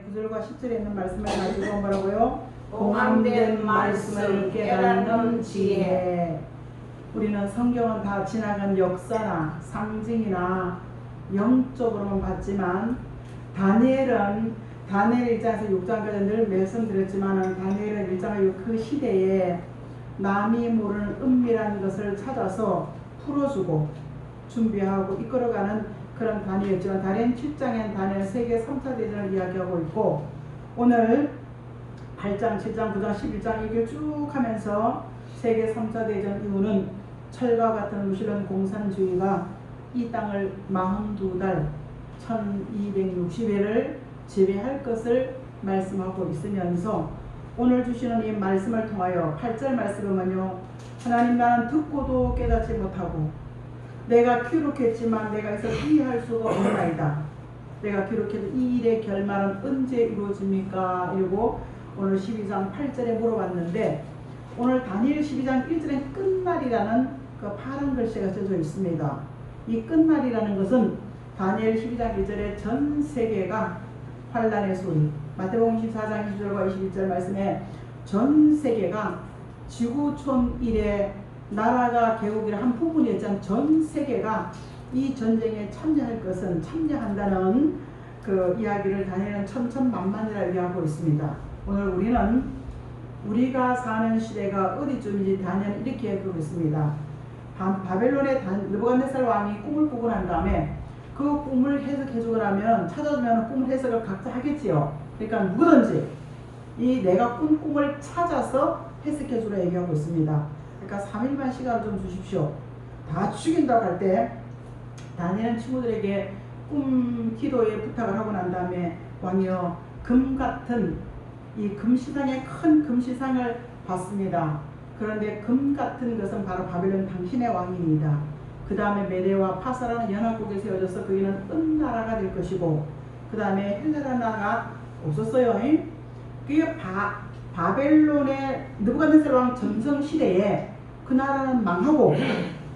9절과 10절에 있는 말씀을 가지고 뭐라고요? 공함된 말씀을 깨닫는 지혜. 우리는 성경은 다 지나간 역사나 상징이나 영적으로만 봤지만 다니엘 1장에서 6장까지 늘 말씀드렸지만 다니엘은 1장의 그 시대에 남이 모르는 은밀한 것을 찾아서 풀어주고 준비하고 이끌어가는 그런 다니엘이지만 다니엘 7장엔 다니엘 세계 3차 대전을 이야기하고 있고 오늘 8장, 7장, 9장, 11장 이걸 쭉 하면서 세계 3차 대전 이후는 철과 같은 무신론 공산주의가 이 땅을 42달 1260회를 지배할 것을 말씀하고 있으면서 오늘 주시는 이 말씀을 통하여 8절 말씀은요, 하나님 나는 듣고도 깨닫지 못하고 내가 기록했지만 내가 이서 이해할 수가 없나이다. 내가 기록해도 이 일의 결말은 언제 이루어집니까? 이러고 오늘 12장 8절에 물어봤는데 오늘 다니엘 12장 1절에 끝날이라는 그 파란 글씨가 써져 있습니다. 이 끝날이라는 것은 다니엘 12장 1절에 전 세계가 환란의 소리, 마태복음 14장 20절과 21절 말씀에 전 세계가 지구촌 일에 나라가 개국이라 한 부분이었지만 전 세계가 이 전쟁에 참여할 것은 참여한다는 그 이야기를 다니엘은 천천만만이라 이야기하고 있습니다. 오늘 우리는 우리가 사는 시대가 어디쯤인지 다니엘은 이렇게 얘기하고 있습니다. 바벨론의 느부갓네살 왕이 꿈을 꾸고 난 다음에 그 꿈을 해석해주고 나면 찾아주면 꿈을 해석을 각자 하겠지요. 그러니까 누구든지 이 내가 꾼 꿈을 찾아서 해석해주라 얘기하고 있습니다. 그러니까 3일만 시간을 좀 주십시오. 다 죽인다고 할 때 다니엘은 친구들에게 꿈 기도에 부탁을 하고 난 다음에 왕이여 금 같은 이 금시상의 큰 금시상을 받습니다. 그런데 금 같은 것은 바로 바벨론 당신의 왕입니다. 그 다음에 메대와 파사라는 연합국이 세워져서 거기는 은나라가 될 것이고 그 다음에 헬라라는 나라가 없었어요. 그게 바벨론의 느부갓네살 왕 전성시대에 그 나라는 망하고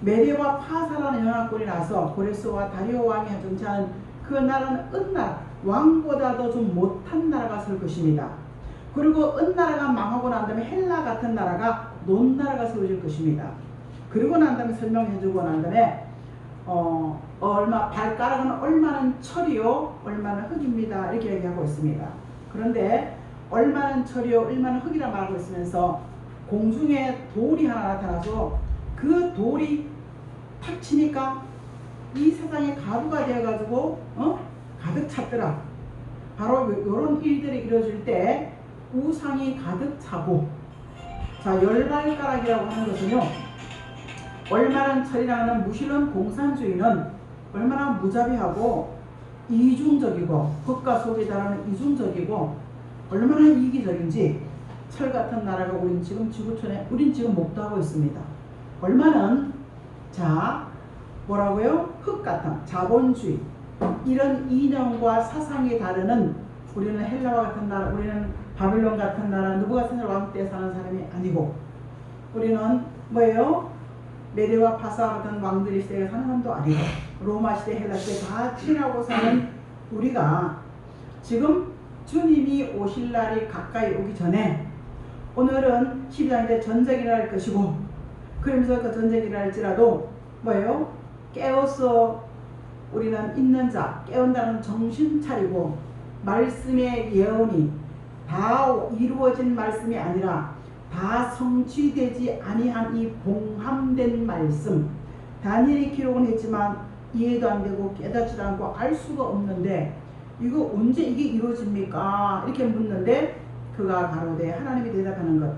메대와 파사라는 연합군이 나서 고레스와 다리오 왕이 정치하는 그 나라는 은나라, 왕보다도 좀 못한 나라가 설 것입니다. 그리고 은나라가 망하고 난 다음에 헬라 같은 나라가 논나라가 세워질 것입니다. 그리고 난 다음에 설명해주고 난 다음에 발가락은 얼마는 철이요 얼마는 흙입니다 이렇게 얘기하고 있습니다. 그런데 얼마는 철이요 얼마는 흙이라 말하고 있으면서 공중에 돌이 하나 나타나서 그 돌이 탁 치니까 이 세상에 가루가 되어가지고 가득 찼더라. 바로 이런 일들이 이루어질 때 우상이 가득 차고 자 열발가락이라고 하는 것은요 얼마나 철이라는 무신론 공산주의는 얼마나 무자비하고 이중적이고 흙과 속이 다르는 이중적이고 얼마나 이기적인지 철 같은 나라가 우린 지금 지구촌에 우린 지금 목도하고 있습니다. 얼마나 자 뭐라고요? 흙 같은 자본주의 이런 이념과 사상이 다르는 우리는 헬라와 같은 나라 우리는 바빌론 같은 나라 느부갓네살 왕 때 사는 사람이 아니고 우리는 뭐예요? 메대와 파사 같은 왕들이 시대에 사는 사람도 아니고 로마 시대 헬라 시대 다 친하고 사는 우리가 지금 주님이 오실 날이 가까이 오기 전에 오늘은 12장인데 전쟁이 일어날 것이고 그러면서 그 전쟁이 일어날지라도 뭐예요? 깨어서 우리는 있는 자 깨운다는 정신 차리고 말씀의 예언이 다 이루어진 말씀이 아니라 다 성취되지 아니한 이 봉함된 말씀 다니엘이 기록은 했지만 이해도 안 되고 깨닫지도 않고 알 수가 없는데 이거 언제 이게 이루어집니까? 이렇게 묻는데 그가 가로되 하나님이 대답하는 것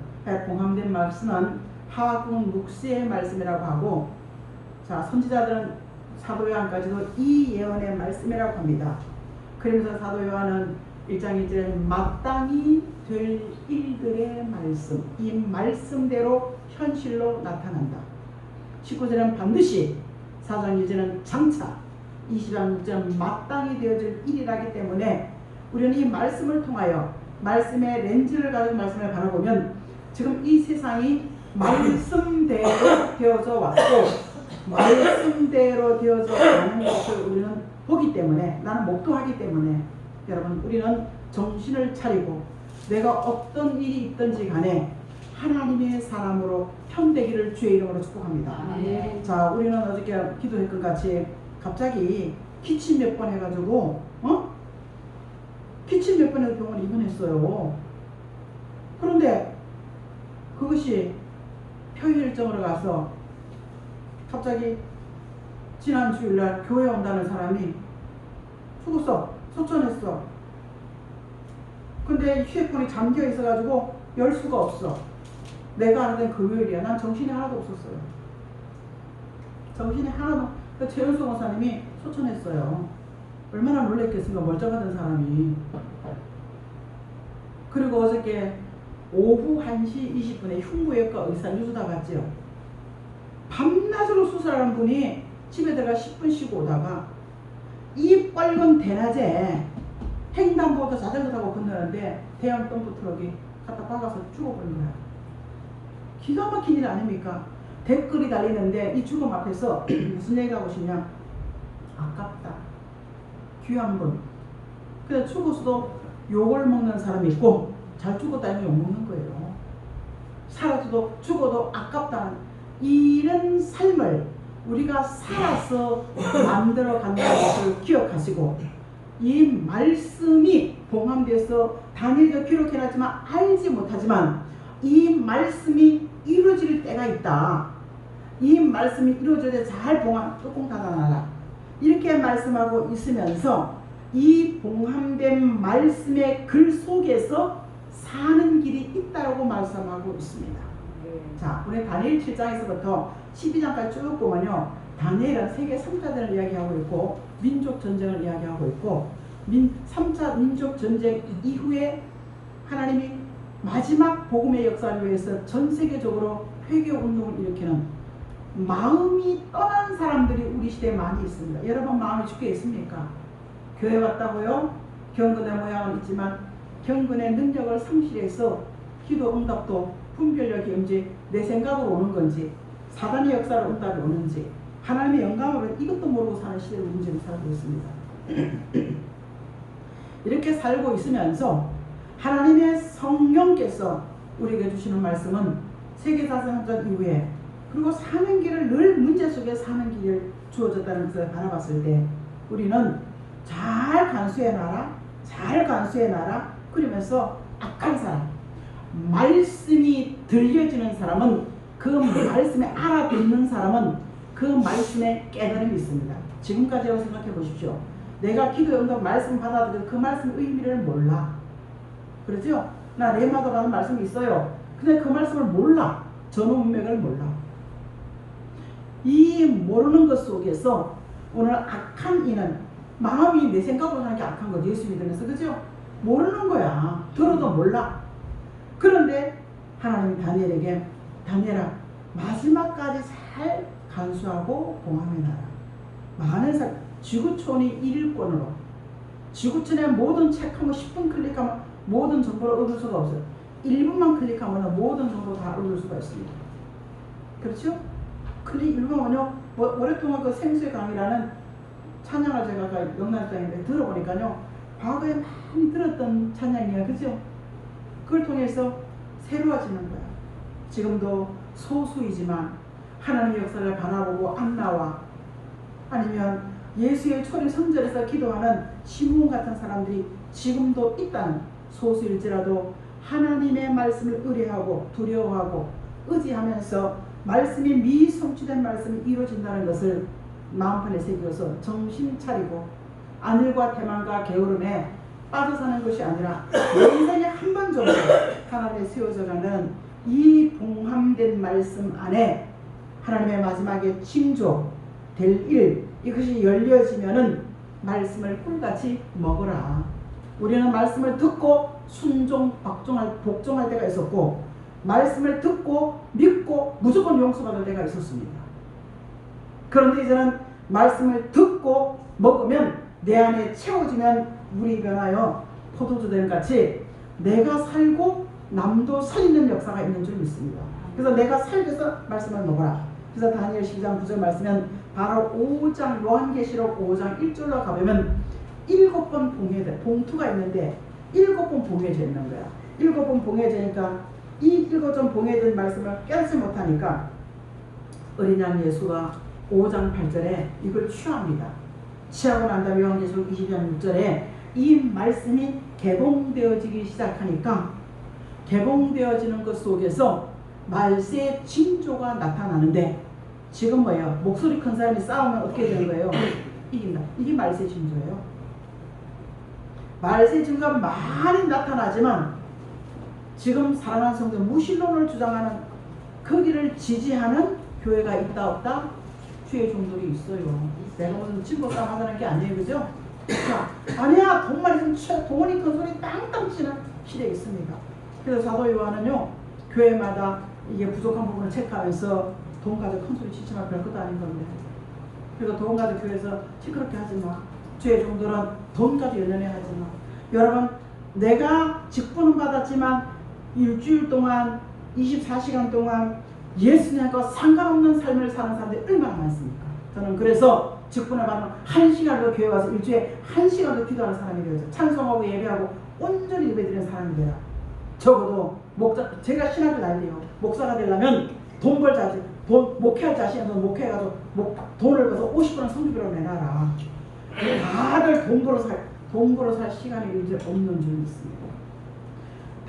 봉함된 말씀은 하박국 묵시의 말씀이라고 하고 자 선지자들은 사도 요한까지도 이 예언의 말씀이라고 합니다. 그러면서 사도 요한은 1장 1절에 마땅히 될 일들의 말씀 이 말씀대로 현실로 나타난다. 19절은 반드시 4장 1절은 장차 20장 6절은 마땅히 되어질 일이라기 때문에 우리는 이 말씀을 통하여 말씀의 렌즈를 가지고 말씀을 바라보면 지금 이 세상이 말씀대로 되어져 왔고 말씀대로 되어져 가는 것을 우리는 보기 때문에 나는 목도하기 때문에 여러분 우리는 정신을 차리고 내가 어떤 일이 있든지 간에 하나님의 사람으로 편되기를 주의 이름으로 축복합니다. 아멘. 자, 우리는 어저께 기도했던 같이 갑자기 기침 몇 번 해가지고 기침 몇 번 해서 병원에 입원했어요. 그런데 그것이 표일정으로 가서 갑자기 지난 주일날 교회 온다는 사람이 죽었어. 소천했어. 근데 휴대폰이 잠겨 있어가지고 열 수가 없어. 내가 아는 금요일이야. 난 정신이 하나도 없었어요. 정신이 하나도. 최은수 목사님이 소천했어요. 얼마나 놀랬겠습니까? 멀쩡하던 사람이. 그리고 어저께 오후 1시 20분에 흉부외과 의사 뉴스다 봤죠. 밤낮으로 수술하는 분이 집에 들어가 10분 쉬고 오다가 이 빨간 대낮에 횡단보도 자전거 타고 건너는데 대형 덤프 트럭이 갖다 박아서 죽어버린 거야. 기가 막힌 일 아닙니까? 댓글이 달리는데 이 죽음 앞에서 무슨 얘기하고 싶냐? 아깝다. 귀한 분. 근데 죽어서도 욕을 먹는 사람이 있고 잘 죽었다는 욕 먹는 거예요. 살아서도 죽어도 아깝다는 이런 삶을 우리가 살아서 만들어 간다는 것을 기억하시고 이 말씀이 봉함돼서 다니엘도 기록해놨지만 알지 못하지만 이 말씀이 이루어질 때가 있다. 이 말씀이 이루어질 때 잘 봉함 뚜껑 닫아놔라. 이렇게 말씀하고 있으면서 이 봉함된 말씀의 글 속에서 사는 길이 있다고 말씀하고 있습니다. 자, 우리 다니엘 7장에서부터 12장까지 쭉 보면요. 다니엘은 세계 3차전을 이야기하고 있고 민족 전쟁을 이야기하고 있고 3차 민족 전쟁 이후에 하나님이 마지막 복음의 역사를 위해서 전 세계적으로 회개 운동을 일으키는 마음이 떠난 사람들이 우리 시대에 많이 있습니다. 여러분 마음이 죽게 있습니까? 교회 왔다고요? 경건의 모양은 있지만 경건의 능력을 상실해서 기도 응답도 분별력이 없는지 내 생각으로 오는 건지 사단의 역사로 응답이 오는지 하나님의 영감으로 이것도 모르고 사는 시대를 문제로 살고 있습니다. 이렇게 살고 있으면서 하나님의 성령께서 우리에게 주시는 말씀은 세계사상전 이후에 그리고 사는 길을 늘 문제 속에 사는 길을 주어졌다는 것을 바라봤을 때 우리는 잘 간수해놔라 잘 간수해놔라 그러면서 악한 사람 말씀이 들려지는 사람은 그 말씀에 알아듣는 사람은 그 말씀에 깨달음이 있습니다. 지금까지 생각해 보십시오. 내가 기도에 응답 말씀 받아들여도 그 말씀 의미를 몰라. 그렇죠? 나 레마도라는 말씀이 있어요. 근데 그 말씀을 몰라. 전후 문맥을 몰라. 이 모르는 것 속에서 오늘 악한 이는 마음이 내 생각으로 하는 게 악한 거지. 예수 믿으면서. 그죠? 모르는 거야. 들어도 몰라. 그런데 하나님이 다니엘에게 다니엘아 마지막까지 잘 간수하고 봉함해놔라. 많은 사람 지구촌이 1일권으로 지구촌의 모든 책 한번 10분 클릭하면 모든 정보를 얻을 수가 없어요. 1분만 클릭하면 모든 정보를 다 얻을 수가 있습니다. 그렇죠? 클릭 1분만요. 오랫동안 그 생수의 강이라는 찬양을 제가 영남장에 들어보니까요. 과거에 많이 들었던 찬양이에요. 그죠? 그걸 통해서 새로워지는 거야. 지금도 소수이지만 하나님의 역사를 바라보고 안 나와 아니면 예수의 초림 성전에서 기도하는 시므온 같은 사람들이 지금도 있다는 소수일지라도 하나님의 말씀을 의뢰하고 두려워하고 의지하면서 말씀이 미성취된 말씀이 이루어진다는 것을 마음판에 새겨서 정신 차리고 안일과 태만과 게으름에 빠져 사는 것이 아니라 내 인생에 한 번 정도 하나님의 세워져가는 이 봉함된 말씀 안에 하나님의 마지막에 징조될 일 이것이 열려지면은 말씀을 꿀같이 먹어라. 우리는 말씀을 듣고 순종, 복종할 때가 있었고 말씀을 듣고 믿고 무조건 용서받을 때가 있었습니다. 그런데 이제는 말씀을 듣고 먹으면 내 안에 채워지면 물이 변하여 포도주 됨 같이 내가 살고 남도 살리는 역사가 있는 줄 믿습니다. 그래서 내가 살기 위해서 말씀을 먹어라. 그래서 다니엘 12장 9절 말씀은 바로 5장 요한계시록 5장 1절로 가보면 7번 봉투가 있는데 7번 봉해져 있는 거야. 7번 봉해지니까 이 7번 봉해진 말씀을 깨닫지 못하니까 어린 양 예수가 5장 8절에 이걸 취합니다. 취하고 난 다음에 요한계시록 20장 6절에 이 말씀이 개봉되어지기 시작하니까 개봉되어지는 것 속에서 말세의 징조가 나타나는데 지금 뭐예요? 목소리 큰 사람이 싸우면 어떻게 되는 거예요? 이긴다. 이게 말세 징조예요. 말세 징조가 많이 나타나지만 지금 사랑하는 성도 무신론을 주장하는 거기를 지지하는 교회가 있다 없다? 주의 종들이 있어요. 내가 무슨 친구 싸움 하자는 게 아니에요. 그죠? 자, 아니야 정말 동원이 큰 소리 땅땅 치는 시대에 있습니다. 그래서 사도 요한은요 교회마다 이게 부족한 부분을 체크하면서 돈 가지고 큰 소리 치지만 별것도 아닌 건데 그리고 돈 가지고 교회에서 시끄럽게 하지 마. 주의 종들은 돈 가지고 연연해 하지 마. 여러분 내가 직분은 받았지만 일주일 동안 24시간 동안 예수님과 상관없는 삶을 사는 사람들이 얼마나 많습니까? 저는 그래서 직분을 받으면 1시간도 교회 와서 일주일에 1시간도 기도하는 사람이 되어서 찬송하고 예배하고 온전히 예배드리는 사람이 되라. 적어도 제가 신학교 다니요 목사가 되려면 돈 벌 자신, 목회할 자신에서 목회해가지고 돈을 벌어서 50%는 성주비로 내놔라. 다들 돈 벌어 살 시간이 이제 없는 줄 믿습니다.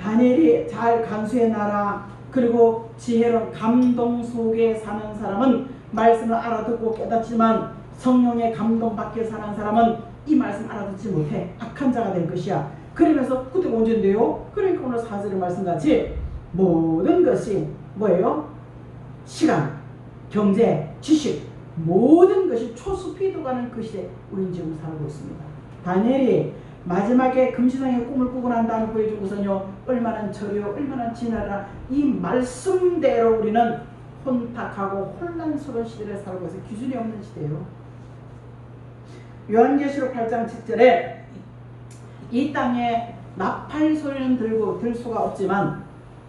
다니엘이 잘 간수해 놔라. 그리고 지혜로운 감동 속에 사는 사람은 말씀을 알아듣고 깨닫지만 성령의 감동 밖에 사는 사람은 이 말씀 알아듣지 못해 악한 자가 될 것이야. 그러면서 그때가 언제인데요? 그러니까 오늘 4절의 말씀같이 모든 것이 뭐예요? 시간, 경제, 지식 모든 것이 초스피드 가는 그 시대에 우리는 지금 살고 있습니다. 다니엘이 마지막에 금시장의 꿈을 꾸고 난 다음에 보여주고서는요 얼마나 저리요 얼마나 지나라 이 말씀대로 우리는 혼탁하고 혼란스러운 시대를 살고 있어요. 기준이 없는 시대예요. 요한계시록 8장 7절에 이 땅에 나팔 소리는 들 수가 없지만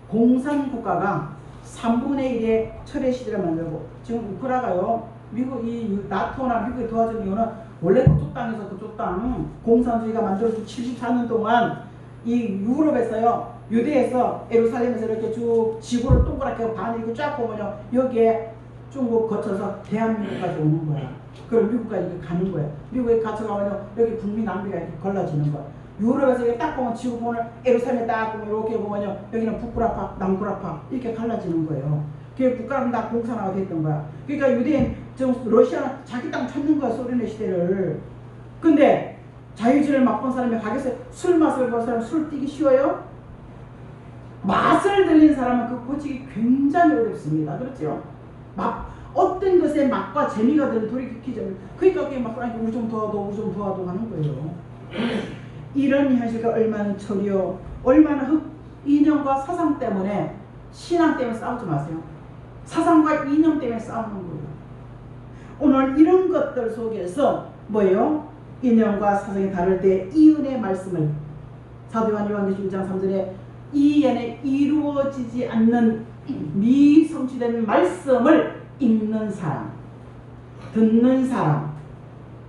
공산국가가 3분의 1의 철의 시대를 만들고 지금 우크라이나가요 미국 이 나토나 미국이 도와준 이유는 원래 그쪽 땅에서 그쪽 땅 공산주의가 만들어진 74년 동안 이 유럽에서요 유대에서 예루살렘에서 이렇게 쭉 지구를 동그랗게 반 이렇게 쫙 보면요 여기에 중국 거쳐서 대한민국까지 오는 거야. 그럼 미국까지 이렇게 가는 거야. 미국에 갇혀가면요 여기 북미 남미가 이렇게 걸러지는 거야. 유럽에서 이렇게 딱 보면 지구 보면 예루살렘에 딱 보면 이렇게 보면요 여기는 북구라파 남구라파 이렇게 갈라지는 거예요. 그게 국가는 다 공산화가 됐던 거야. 그러니까 유대인 지금 러시아는 자기 땅 찾는 거야 소련의 시대를. 근데 자유주의를 맛본 사람이 가게에서 술 맛을 본 사람 술 뛰기 쉬워요? 맛을 들린 사람은 그 고치기 굉장히 어렵습니다. 그렇죠? 어떤 것에 맛과 재미가 드는 돌이키죠. 그러니까 그게 막 우리 좀 도와도 우리 좀 도와도 하는 거예요. 이런 현실과 얼마나 처리요 얼마나 이념과 사상 때문에 신앙 때문에 싸우지 마세요. 사상과 이념 때문에 싸우는 거예요. 오늘 이런 것들 속에서 뭐예요? 이념과 사상이 다를 때 이 은혜의 말씀을 사도 요한계시록 1장 3절에 이 안에 이루어지지 않는 미성취된 말씀을 읽는 사람, 듣는 사람,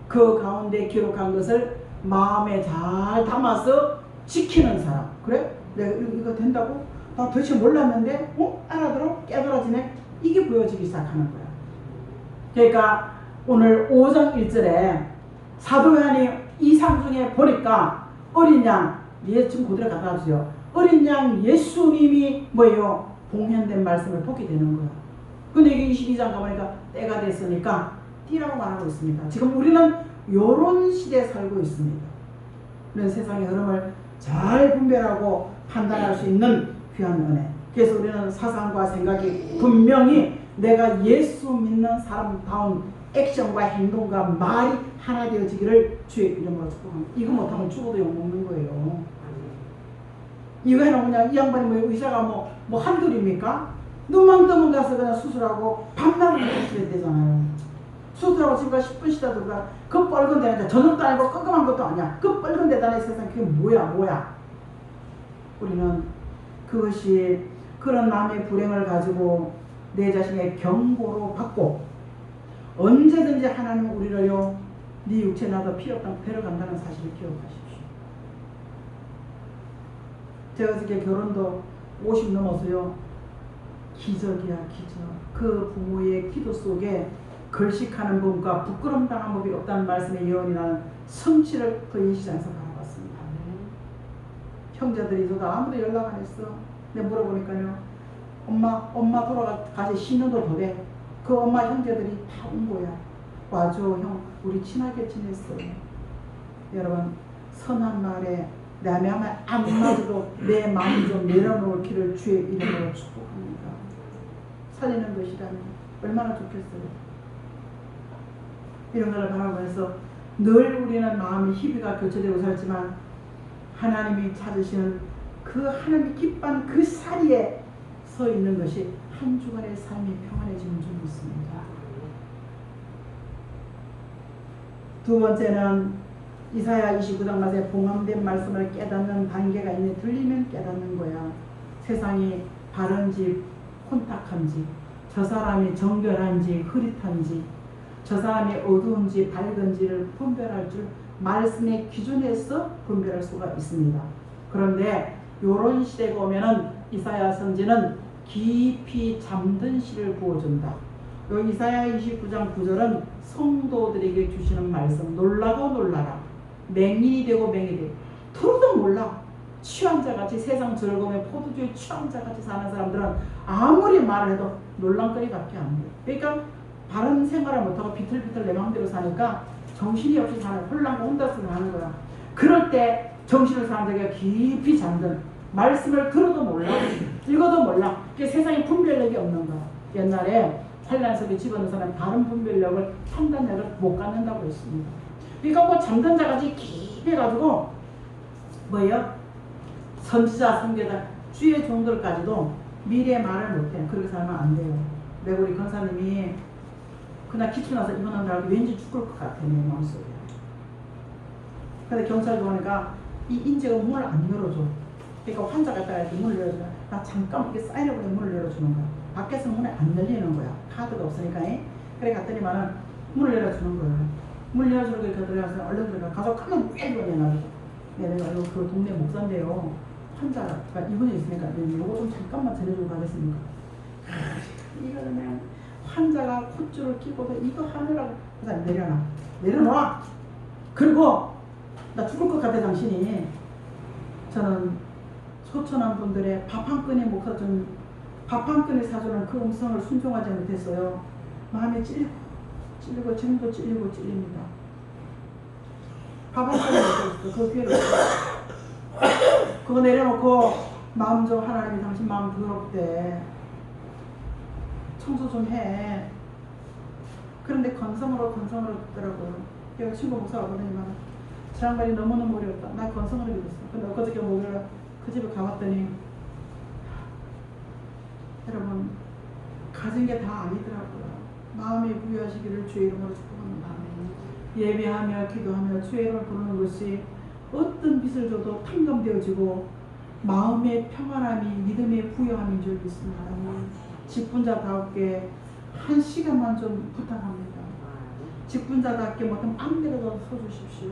그 가운데 기록한 것을 마음에 잘 담아서 지키는 사람. 그래? 내가 이거 된다고? 나 도대체 몰랐는데 알아들어? 깨달아지네? 이게 보여지기 시작하는 거야. 그러니까 오늘 5장 1절에 사도 요한이 이상 중에 보니까 어린 양, 지금 그대로 갖다 놔주세요. 어린 양 예수님이 뭐예요? 봉헌된 말씀을 보게 되는 거야. 근데 이게 22장 가보니까 때가 됐으니까 뛰라고 말하고 있습니다. 지금 우리는 요런 시대에 살고 있습니다. 이런 세상의 흐름을 잘 분별하고 판단할 수 있는 귀한 은혜. 그래서 우리는 사상과 생각이 분명히 내가 예수 믿는 사람다운 액션과 행동과 말이 하나 되어지기를 주의 이름으로 축복합니다. 이거 못하면 죽어도 욕먹는 거예요. 이거 해놓으면 그냥 이 양반이 뭐 의사가 뭐 한둘입니까? 눈만 뜨면 가서 그냥 수술하고 밤낮을 수술해야 되잖아요. 수술하고 지금까지 10분 쉬다 들어가 그 뻘건 데는 저녁도 아니고 깜깜한 것도 아니야. 그 뻘건 데다의 세상 그게 뭐야. 우리는 그것이 그런 남의 불행을 가지고 내 자신의 경고로 받고 언제든지 하나님은 우리를요 네 육체 나도 필요 없다고 데려간다는 사실을 기억하십시오. 제가 어저께 결혼도 50 넘어서요. 기적이야 기적. 그 부모의 기도 속에 걸식하는 법과 부끄럼 당한 법이 없다는 말씀의 예언이 나는 성취를 그 예시장에서 바라봤습니다. 형제들이 저도 아무도 연락 안 했어. 내가 물어보니까요. 엄마 돌아가서 10년도 더 돼. 그 엄마 형제들이 다 온 거야. 와줘 형 우리 친하게 지냈어. 여러분 선한 말에 남의 말 안 맞아도 내 마음 좀 내려놓기를 주의 이름으로 축복합니다. 살리는 것이라면 얼마나 좋겠어요. 이런 걸 바라보면서 늘 우리는 마음이 희비가 교체되고 살지만 하나님이 찾으시는 그 하나님이 기뻐하는 그 자리에 서 있는 것이 한 주간의 삶이 평안해지는 줄 믿습니다. 두 번째는 이사야 29장 말씀에 봉함된 말씀을 깨닫는 단계가 있네. 들리면 깨닫는 거야. 세상이 바른지 혼탁한지, 저 사람이 정결한지 흐릿한지, 저 사람이 어두운지 밝은지를 분별할 줄 말씀의 기준에서 분별할 수가 있습니다. 그런데 이런 시대가 오면은 이사야 선지는 깊이 잠든 시를 부어준다. 요 이사야 29장 9절은 성도들에게 주시는 말씀. 놀라고 놀라라. 맹인이 되고 맹인이 되고 들어도 몰라. 취한자같이 세상 즐거움에 포도주에 취한자같이 사는 사람들은 아무리 말을 해도 놀랑거리밖에 안 돼. 그러니까 바른 생활을 못하고 비틀비틀 내 마음대로 사니까 정신이 없이 사는 홀랑고 혼자서 하는 거야. 그럴 때 정신을 사람들에게 깊이 잠든 말씀을 들어도 몰라. 읽어도 몰라. 그게 세상에 분별력이 없는 거야. 옛날에 환란 속에 집어넣은 사람 바른 분별력을 판단력을 못 갖는다고 했습니다. 그러니까 뭐 잠든 자같이 깊이 해가지고 뭐예요? 선지자, 선교자, 주의 종들까지도 미래의 말을 못해. 그렇게 살면 안 돼요. 내가 우리 권사님이 그날 기초 나서 입원한 줄 알고 왠지 죽을 것 같아 내 마음속에. 근데 경찰 들어오니까 이 인재가 문을 안 열어줘. 그러니까 환자가 있다가 이렇게 문을 열어주면 나 잠깐 이렇게 사인해보고 문을 열어주는 거야. 밖에서 문이 안 열리는 거야. 카드가 없으니까. 그래 갔더니만은 문을 열어주는 거야. 문을 열어주는 거 들어가서 얼른 들어가. 가서 가면 왜 이러냐. 내가 그 동네 목사인데요. 환자가 입원해 있으니까 이거 좀 잠깐만 전해주고 가겠습니까? 이러면 환자가 콧줄을 끼고도 이거 하느라고 내려놔. 그리고 나 죽을 것 같아 당신이. 저는 소천한 분들의 밥 한 끈에 목사 좀 밥 한 끈에 사주는 그 음성을 순종하지 못했어요. 마음에 찔리고 지금도 찔립니다. 밥 한 끈에 못했어. 그 기회를 그거 내려놓고 마음 좀 하나님이 당신 마음 부드럽대. 청소 좀 해. 그런데 건성으로 듣더라고요. 여기 친구 목사가 보더니만 저 양반이 너무너무 어려웠다. 나 건성으로 믿었어. 근데 엊그저께 목요일 그 집에 가봤더니 여러분 가진 게 다 아니더라고요. 마음이 부유하시기를 주의 이름으로 축복합니다. 예배하며 기도하며 주의 이름을 부르는 것이 어떤 빚을 줘도 탕감되어지고 마음의 평안함이 믿음의 부여함인 줄 믿습니다. 직분자답게 한 시간만 좀 부탁합니다. 직분자답게 못하면 안되라도 서주십시오.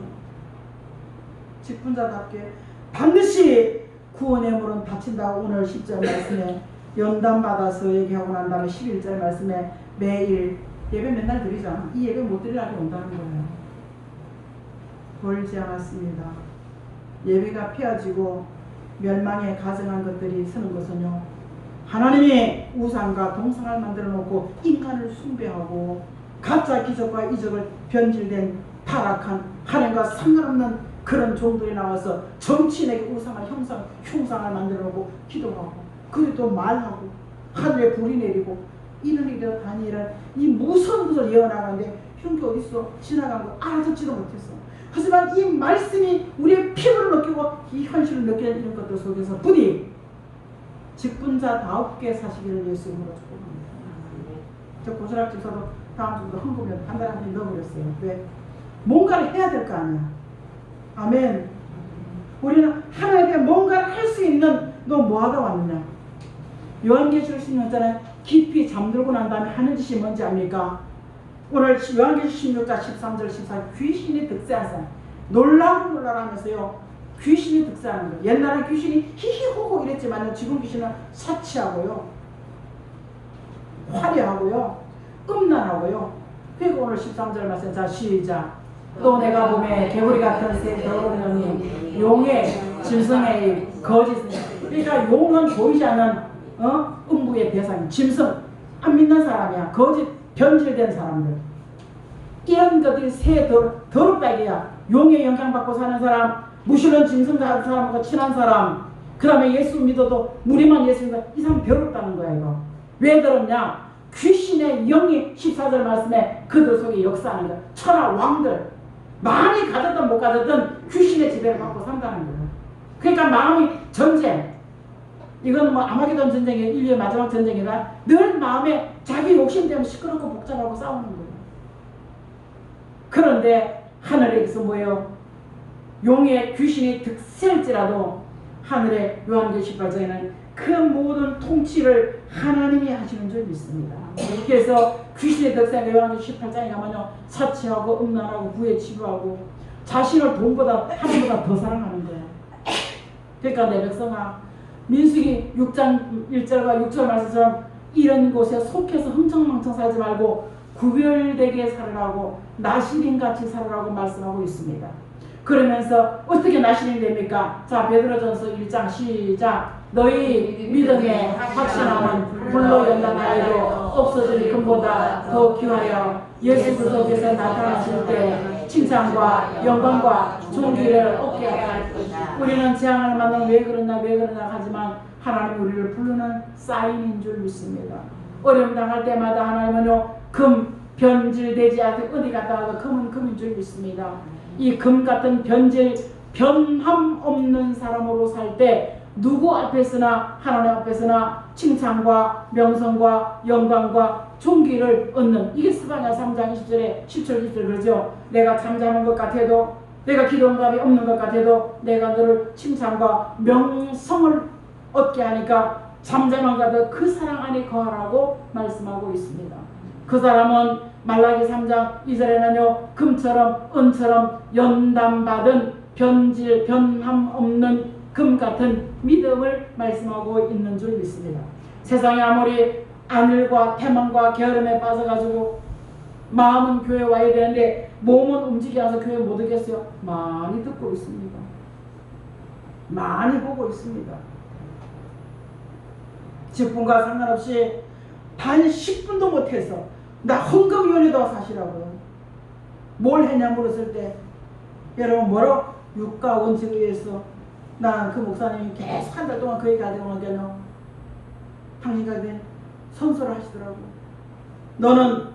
직분자답게 반드시 구원의 물은 닫힌다고 오늘 10절 말씀에 연단받아서 얘기하고 난 다음에 11절 말씀에 매일 예배 맨날 드리잖아. 이 예배 못 드리려고 온다는 거예요. 벌지 않았습니다. 예배가 피어지고 멸망에 가증한 것들이 서는 것은요, 하나님이 우상과 동상을 만들어 놓고 인간을 숭배하고 가짜 기적과 이적을 변질된 타락한 하나님과 상관없는 그런 종들이 나와서 정치인에게 우상을 흉상을 만들어 놓고 기도하고 그리고 말하고 하늘에 불이 내리고 이런 일이 다니엘은 이 무서운 것을 예언하는데 흉기 어딨어? 지나간 거 알아듣지도 못했어. 하지만 이 말씀이 우리의 피부를 느끼고 이 현실을 느끼는 이런 것들 속에서 부디 직분자다우게 사시기를 예수 이름으로 축복합니다. 저 고스락 집사도 다음 주부터 헌금을 한 달에 한 번 넣어버렸어요. 왜? 뭔가를 해야 될 거 아니야. 아멘. 우리는 하나님께 뭔가를 할 수 있는 너 뭐하다 왔느냐. 요한계시록 16장에 깊이 잠들고 난 다음에 하는 짓이 뭔지 압니까? 오늘 요한계시록 16장 13절 14절 귀신이 득세하사 놀라라면서요. 귀신이 득세하는 거예요. 옛날에 귀신이 히히호호 이랬지만 지금 귀신은 사치하고요, 화려하고요, 음란하고요. 그리고 오늘 13절 말씀, 자 시작. 또 내가 보매 개구리 같은 새 더러운 영이 용의 짐승의 거짓. 그러니까 용은 보이지 않는 음부의 대상, 짐승, 안 믿는 사람이야. 거짓 변질된 사람들, 이런 것들이 새 더럽다 이게야. 용의 영향받고 사는 사람, 무신론 짐승 같은 사람과 친한 사람, 그 다음에 예수 믿어도 무리만 예수 믿어, 이 사람 더럽다는 거야. 이거 왜 더럽냐? 귀신의 영이 14절 말씀에 그들 속에 역사하는 거야. 천하 왕들, 많이 가졌든 못 가졌든 귀신의 지배를 받고 산다는 거예요. 그러니까 마음이 전쟁, 이건 뭐 아마게돈 전쟁이 인류의 마지막 전쟁이다. 늘 마음에 자기 욕심 때문에 시끄럽고 복잡하고 싸우는 거예요. 그런데 하늘에서 뭐예요? 용의 귀신이 득세할지라도 하늘의 요한계시록 18장에는 그 모든 통치를 하나님이 하시는 줄 믿습니다. 그래서 귀신의 득세한 요한계시록 18장에 가면요, 사치하고 음란하고 부에 치부하고 자신을 돈보다 하나님보다 더 사랑하는 거예요. 그러니까 내 백성아, 민수기 6장 1절과 6절 말씀처럼 이런 곳에 속해서 흥청망청 살지 말고 구별되게 살으라고, 나시린같이 살으라고 말씀하고 있습니다. 그러면서 어떻게 나시린이 됩니까? 자, 베드로전서 1장 시작. 너희 믿음에 확신하는 불로 연단하여도 없어질 금보다 더 귀하여 예수 그리스도께서 나타나실 때 칭찬과 영광과 존귀를 얻게 할 것이다. 우리는 재앙을 만나면 왜 그러나 하지만 하나님 우리를 부르는 사인인 줄 믿습니다. 어려움 당할 때마다 하나님은요, 금 변질되지 않고 어디 갔다 와도 금은 금인 줄 믿습니다. 이 금 같은 변함 없는 사람으로 살 때 누구 앞에서나 하나님 앞에서나 칭찬과 명성과 영광과 존귀를 얻는, 이게 스바냐 3장 20절에 10절 20절 그러죠. 내가 잠자는 것 같아도, 내가 기도응답이 없는 것 같아도 내가 너를 칭찬과 명성을 얻게 하니까 잠잠한 가도 그 사랑 안에 거하라고 말씀하고 있습니다. 그 사람은 말라기 3장 2절에는요, 금처럼 은처럼 연단받은 변함 없는 금 같은 믿음을 말씀하고 있는 줄 믿습니다. 세상에 아무리 안일과 태만과 게으름에 빠져가지고 마음은 교회 와야 되는데 몸은 움직여서 교회 못 오겠어요? 많이 듣고 있습니다. 많이 보고 있습니다. 직분과 상관없이 단 10분도 못해서 나 헌금위원회도 와서 하시라고요. 뭘 했냐 물었을 때 여러분 뭐로? 육가 원칙을 위해서. 난 그 목사님이 계속 한 달 동안 그 얘기 하려고 하니까요, 당신에게 선서를 하시더라고. 너는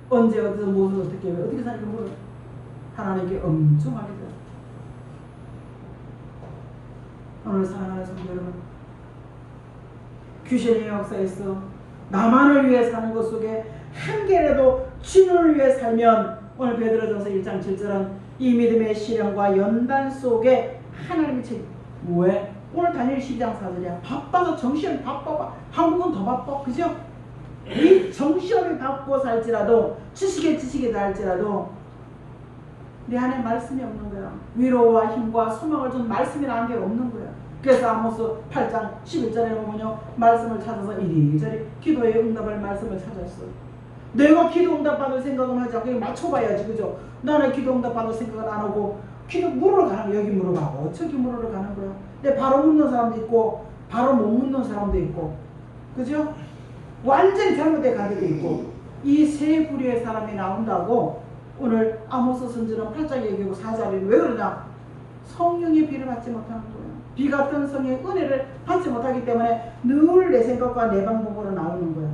언제 어디서 무엇을 어떻게 살까 물어. 하나님께 엄청하게 돼. 오늘 사랑하는 성도 여러분, 귀신의 역사에서 나만을 위해 사는 것 속에 한 개라도 주님을 위해 살면, 오늘 베드로전서 1장 7절은 이 믿음의 시련과 연단 속에 하나님이 왜? 오늘 다니엘 12장 4절이야. 바빠서 정신이 바빠. 한국은 더 바빠. 그죠? 이 정신이 바빠 살지라도, 지식에 달지라도 내 안에 말씀이 없는 거야. 위로와 힘과 소망을 준 말씀이 나한테 없는 거야. 그래서 아모스 8장 11절에 보면요, 말씀을 찾아서 이리저리 기도의 응답할 말씀을 찾았어. 내가 기도 응답 받을 생각은 하지 않고 맞춰봐야지. 그죠? 나는 기도 응답 받을 생각은 안 하고 기도 물으러 가는 거야. 여기 물어가고 저기 물으러 가는 거야. 근데 바로 묻는 사람도 있고 바로 못 묻는 사람도 있고, 그죠? 완전히 잘못된 가족도 있고, 이 세 부류의 사람이 나온다고 오늘 아모스 선지는 8장 얘기하고 4절에 왜 그러냐? 성령의 비를 받지 못하는 거예요. 비 같은 성령의 은혜를 받지 못하기 때문에 늘 내 생각과 내 방법으로 나오는 거예요.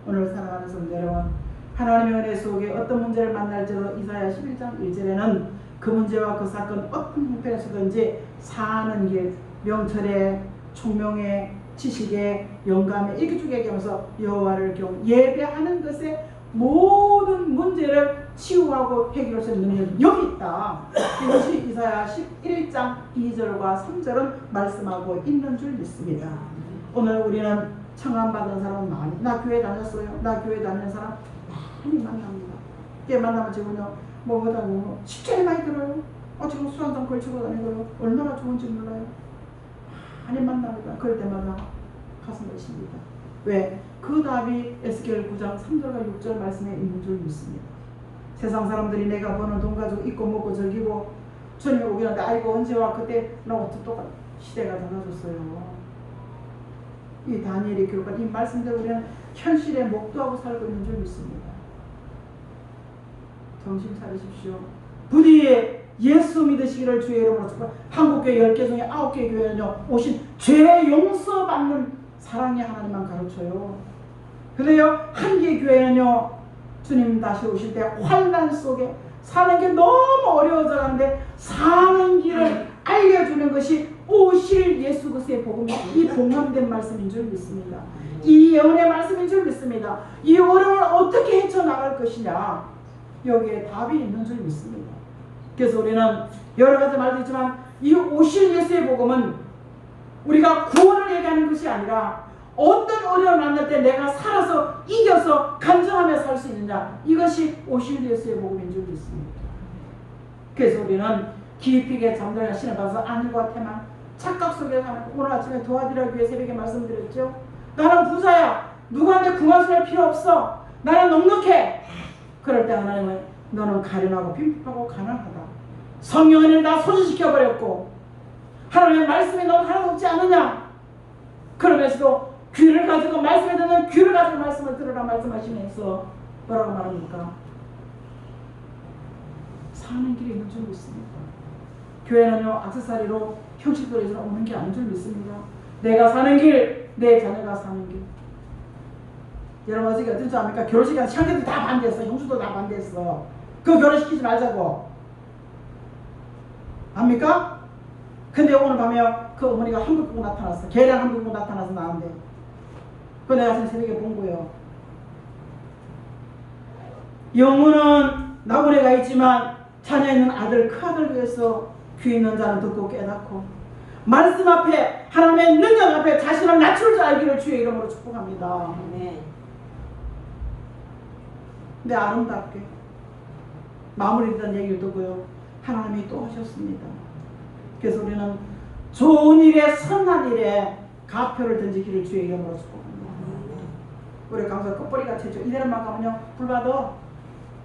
오늘 사랑하는 성도 여러분, 하나님의 은혜 속에 어떤 문제를 만날지라도 이사야 11장 1절에는 그 문제와 그 사건 어떤 형편에서든지 사는 길, 명철에, 총명에, 지식에, 영감에 이렇게 쭉 얘기하면서 여호와를 예배하는 것에 모든 문제를 치유하고 해결할 수 있는 능력이 여기 있다. 이것이 이사야 11장 2절과 3절은 말씀하고 있는 줄 믿습니다. 오늘 우리는 청함받은 사람은 많이, 나 교회 다녔어요. 나 교회 다니는 사람 많이 만납니다. 꽤 만나면 지금요, 뭐보다 10절이 많이 들어요. 지금 술 한잔 걸치고 다니고요. 얼마나 좋은지 몰라요. 많이 만납니다. 그럴 때마다 가슴을 십니다. 왜? 그 답이 에스겔 9장 3절과 6절 말씀에 있는 줄 믿습니다. 세상 사람들이 내가 버는 돈 가지고 입고 먹고 즐기고 주님이 오긴 하는데 아이고 언제 와? 그때 나 어떻게 똑같 시대가 달라졌어요. 이 다니엘이 기록한 이 말씀대로 우리는 현실에 목도하고 살고 있는 줄 믿습니다. 정신 차리십시오. 부디 예수 믿으시기를 주의 이름으로 축복합니다. 한국교회 10개 중에 9개 교회는요 오신 죄 용서받는 사랑의 하나님만 가르쳐요. 그래요 한 개 교회는요 주님 다시 오실 때 환난 속에 사는 게 너무 어려워져 가는데 사는 길을 알려주는 것이 오실 예수 그리스도의 복음이 이 봉함된 말씀인 줄 믿습니다. 이 예언의 말씀인 줄 믿습니다. 이 어려움을 어떻게 헤쳐나갈 것이냐 여기에 답이 있는 줄 믿습니다. 그래서 우리는 여러 가지 말도 있지만 이 오실 예수의 복음은 우리가 구원을 얘기하는 것이 아니라 어떤 어려움을 만날 때 내가 살아서 이겨서 간증하며 살 수 있느냐 이것이 오실 예수의 복음인 줄 믿습니다. 그래서 우리는 깊이 있게 잠들어 신을 봐서 안일과 태만 착각 속에 사는 오늘 아침에 도와드리기 위해 새벽에 말씀드렸죠. 나는 부자야. 누구한테 궁화술할 필요 없어. 나는 넉넉해. 그럴 때 하나님은 너는 가련하고 빈핍하고 가난하다. 성령을 다 소진시켜버렸고 하나님의 말씀에 넌 하나도 없지 않느냐. 그러면서도 귀를 가지고 말씀에 듣는 귀를 가지고 말씀을 들으라 말씀하시면서 뭐라고 말합니까? 사는 길이 있는 줄 믿습니다. 교회는요 액세서리로 형식으로 해서 오는 게 아닌 줄 믿습니다. 내가 사는 길, 내 자녀가 사는 길. 여러분 어떻게 어떤 줄 압니까? 결혼식에 형제들 다 반대했어. 형수도 다 반대했어. 그 결혼시키지 말자고. 압니까? 근데 오늘 밤에 그 어머니가 한국 보고 나타났어. 걔랑 한국 보고 나타나서 나한테. 그거 내가 지금 새벽에 본 거예요. 영혼은 나무래가 있지만 자녀 있는 아들, 큰아들 위해서 귀 있는 자는 듣고 깨닫고 말씀 앞에 하나님의 능력 앞에 자신을 낮출 줄 알기를 주의 이름으로 축복합니다. 네. 근데 아름답게 마무리된 얘기를 듣고요. 하나님이 또 하셨습니다. 그래서 우리는 좋은 일에 선한 일에 가표를 던지기를 주의 이름으로 축복합니다. 우리 강사 끝뿌리가 채죠. 이대로만 가면요 불받아.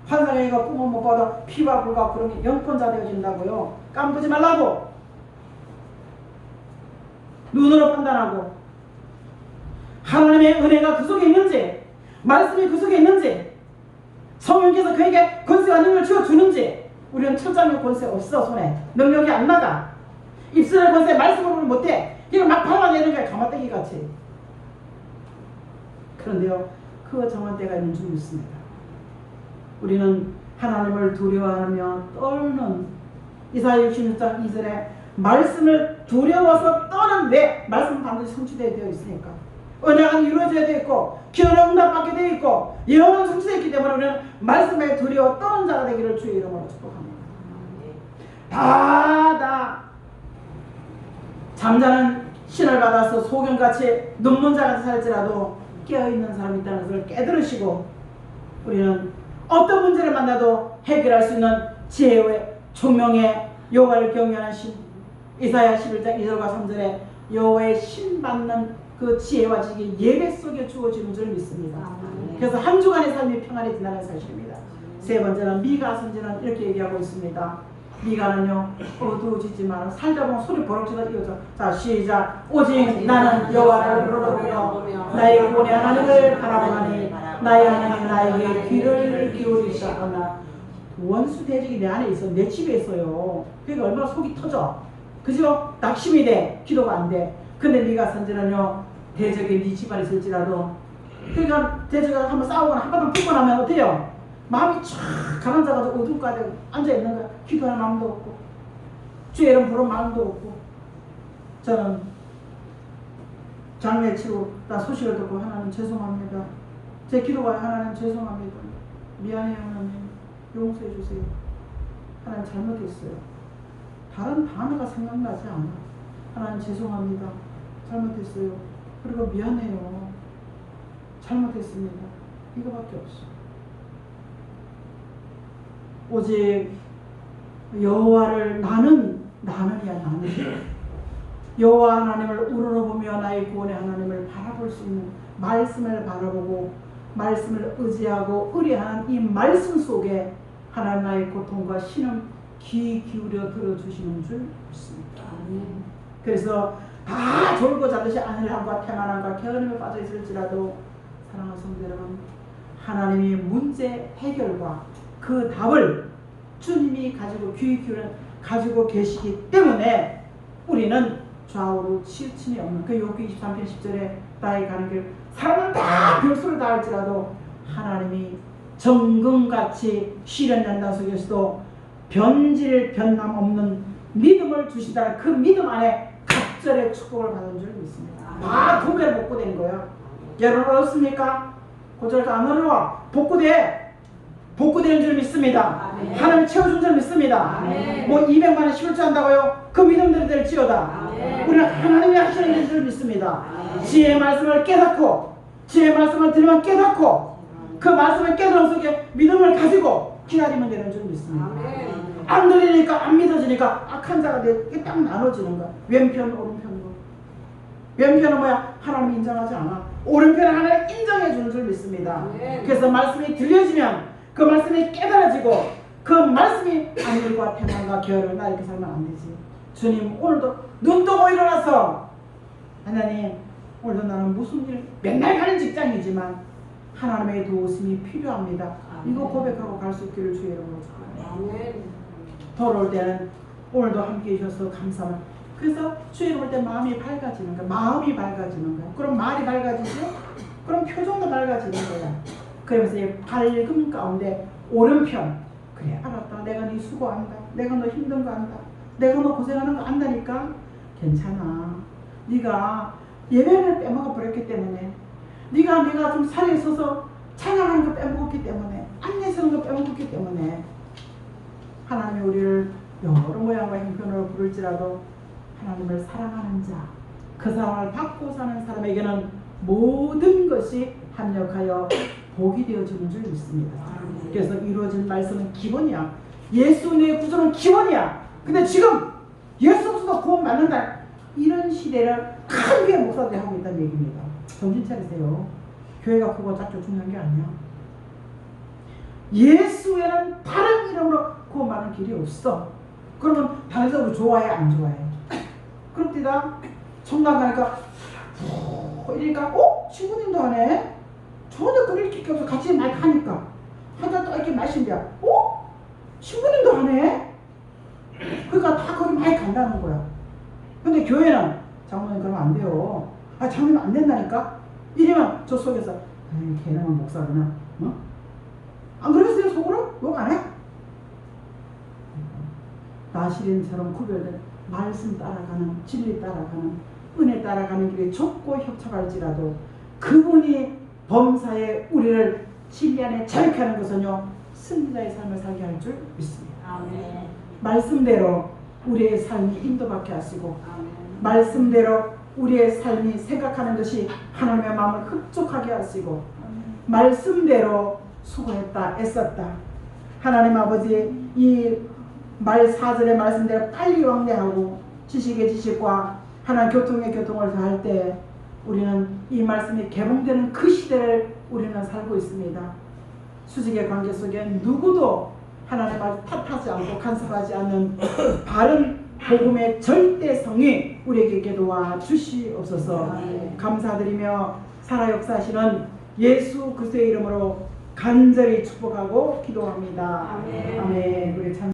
환상이가 꿈을 못 받아 피와 불과 구름이 영권자 되어진다고요. 깜보지 말라고. 눈으로 판단하고 하나님의 은혜가 그 속에 있는지 말씀이 그 속에 있는지 성령께서 그에게 권세와 능력을 주어주는지 우리는 천장의 권세 없어. 손에 능력이 안 나가. 입술의 권세 말씀으로는 못해. 이거 막 발라내는 거야. 가마떼기 같이. 그런데요 그 정한 때가 있는 줄 믿습니다. 우리는 하나님을 두려워하며 떨는 이사야 66장 2절에 말씀을 두려워서 떠는 왜? 말씀은 반드시 성취되어 있으니까. 언약은 이루어져야 되어 있고 기도는 응답받게 되어 있고 예언은 성취되어 있기 때문에 우리는 말씀에 두려워 떠는 자가 되기를 주의 이름으로 축복합니다. 다 잠자는 신을 받아서 소경같이 눕는 자같이 살지라도 깨어있는 사람이 있다는 것을 깨달으시고 우리는 어떤 문제를 만나도 해결할 수 있는 지혜의 총명의 여호와를 경외하는 신 이사야 11장 2절과 3절에 여호와의 신 받는 그 지혜와 지식이 예배 속에 주어지는 줄 믿습니다. 그래서 한 주간의 삶이 평안히 지나는 사실입니다. 세 번째는 미가 선지는 이렇게 얘기하고 있습니다. 미가는요 어두워지지만 살다 보면 소리 버럭지다 이어져. 자 시작. 오직 나는 여호와를 부르며 나의 구원의 하나님을 바라보나니 나의 하나님 나에게 귀를 기울이시거나 원수 대적이 내 안에 있어. 내 집에 있어요. 그러니까 얼마나 속이 터져. 그죠? 낙심이 돼. 기도가 안 돼. 근데 미가 선지는요 대적이 네 집안에 있을지라도 그러니까 대적과 한번 싸우거나 한바탕 붙고 나면 어때요? 마음이 쫙 가라앉아가지고 어두운 가운데 앉아있는 거야. 기도하는 마음도 없고 주의 이름 부르는 마음도 없고. 저는 장례 치고 나 소식을 듣고 하나님 죄송합니다. 제 기도가 하나님 죄송합니다. 미안해요 하나님. 용서해 주세요. 하나님 잘못했어요. 다른 단어가 생각나지 않아. 하나님 죄송합니다. 잘못했어요. 그리고 미안해요. 잘못했습니다. 이거밖에 없어. 오직 여호와를 나는이야 나는. 여호와 하나님을 우러러보며 나의 구원의 하나님을 바라볼 수 있는 말씀을 바라보고 말씀을 의지하고 의뢰하는 이 말씀 속에 하나님 나의 고통과 신음 귀 기울여 들어주시는 줄 믿습니다. 그래서 다 졸고 자듯이 안일함과 태만함과 게으름에 빠져 있을지라도 사랑하는 성도 여러분, 하나님이 문제 해결과 그 답을 주님이 귀 기울여 가지고 계시기 때문에 우리는 좌우로 치우침이 없는 그 욥기 23편 10절에 나의 가는 길 사람은 다 별수를 다 할지라도 하나님이 정금같이 시련 난다 속에서도 변남 없는 믿음을 주신다는 그 믿음 안에 갑절의 축복을 받은 줄 믿습니다. 다 구별 복구된 거예요. 여러분 어렵습니까? 고절도 안 어려워. 복구되는 줄 믿습니다. 하나님 채워준 줄 믿습니다. 뭐 200만 원 시울주한다고요? 그 믿음대로 될지어다. 우리는 하나님이 하시는 줄 믿습니다. 지혜의 말씀을 깨닫고 지혜의 말씀을 들으면 깨닫고 그 말씀을 깨달은 속에 믿음을 가지고 기다리면 되는 줄 믿습니다. 안 들리니까 안 믿어지니까 악한 자가 이게 딱 나눠지는 거야. 왼편 오른편으로. 왼편은 뭐야? 하나님이 인정하지 않아. 오른편은 하나님 인정해 주는 줄 믿습니다. 그래서 말씀이 들려지면 그 말씀이 깨달아지고 그 말씀이 안일과 태만과 게으름 나 이렇게 살면 안 되지. 주님 오늘도 눈 뜨고 일어나서 하나님 오늘도 나는 무슨 일 맨날 가는 직장이지만 하나님의 도우심이 필요합니다. 이거 고백하고 갈 수 있기를 주의 이름으로 축원합니다. 돌아올 때는 오늘도 함께 해주셔서 감사합니다. 그래서 주에 올 때 마음이 밝아지는 거야. 마음이 밝아지는 거야. 그럼 말이 밝아지죠? 그럼 표정도 밝아지는 거야. 그러면서 이 밝음 가운데 오른편 그래 알았다. 내가 네 수고한다. 내가 너 힘든 거 안다. 내가 너 고생하는 거 안다니까 괜찮아. 네가 예배를 빼먹어 버렸기 때문에 내가 좀 살에 있어서 찬양하는 거 빼먹었기 때문에 안내 서는 거 빼먹었기 때문에 하나님이 우리를 여러 모양과 형편으로 부를지라도 하나님을 사랑하는 자, 그 사랑을 받고 사는 사람에게는 모든 것이 합력하여 복이 되어지는 줄 믿습니다. 그래서 이루어진 말씀은 기본이야. 예수의 구조는 기본이야. 근데 지금 예수 없어도 구원 받는다. 이런 시대를 큰 교회 목사들이 하고 있다는 얘기입니다. 정신 차리세요. 교회가 크고 작고 중요한 게 아니야. 예수에는 다른 이름으로 구원받는 길이 없어. 그러면 단회적으로 좋아해 안 좋아해? 그렇디다 성당 가니까 이러니까 친구님도 하네. 전혀 그럴 게 없어. 같이 말 하니까 한잔 또 이렇게 마신대야. 친구님도 하네. 그러니까 다 거기 많이 간다는 거야. 근데 교회는 장로님 그러면 안 돼요. 장로님 안 된다니까. 이러면 저 속에서 걔는 목사구나. 안 그러겠어요? 속으로? 욕 안 해? 나시린처럼 구별된 말씀 따라가는 진리 따라가는 은혜 따라가는 길이 좁고 협착할지라도 그분이 범사에 우리를 진리 안에 자유케 하는 것은요 승리자의 삶을 살게 할 줄 믿습니다. 아멘. 말씀대로 우리의 삶이 인도받게 하시고 말씀대로 우리의 삶이 생각하는 것이 하나님의 마음을 흡족하게 하시고 말씀대로 수고했다 애썼다 하나님 아버지 이 말 4절의 말씀대로 빨리 왕래하고 지식의 지식과 하나님 교통의 교통을 다할 때 우리는 이 말씀이 개봉되는 그 시대를 우리는 살고 있습니다. 수직의 관계 속에 누구도 하나님 앞에 탓하지 않고 간섭하지 않는 바른 복음의 절대성이 우리에게 있게 도와주시옵소서. 감사드리며 살아 역사하시는 예수 그리스도의 이름으로 간절히 축복하고 기도합니다. 아멘. 우리 참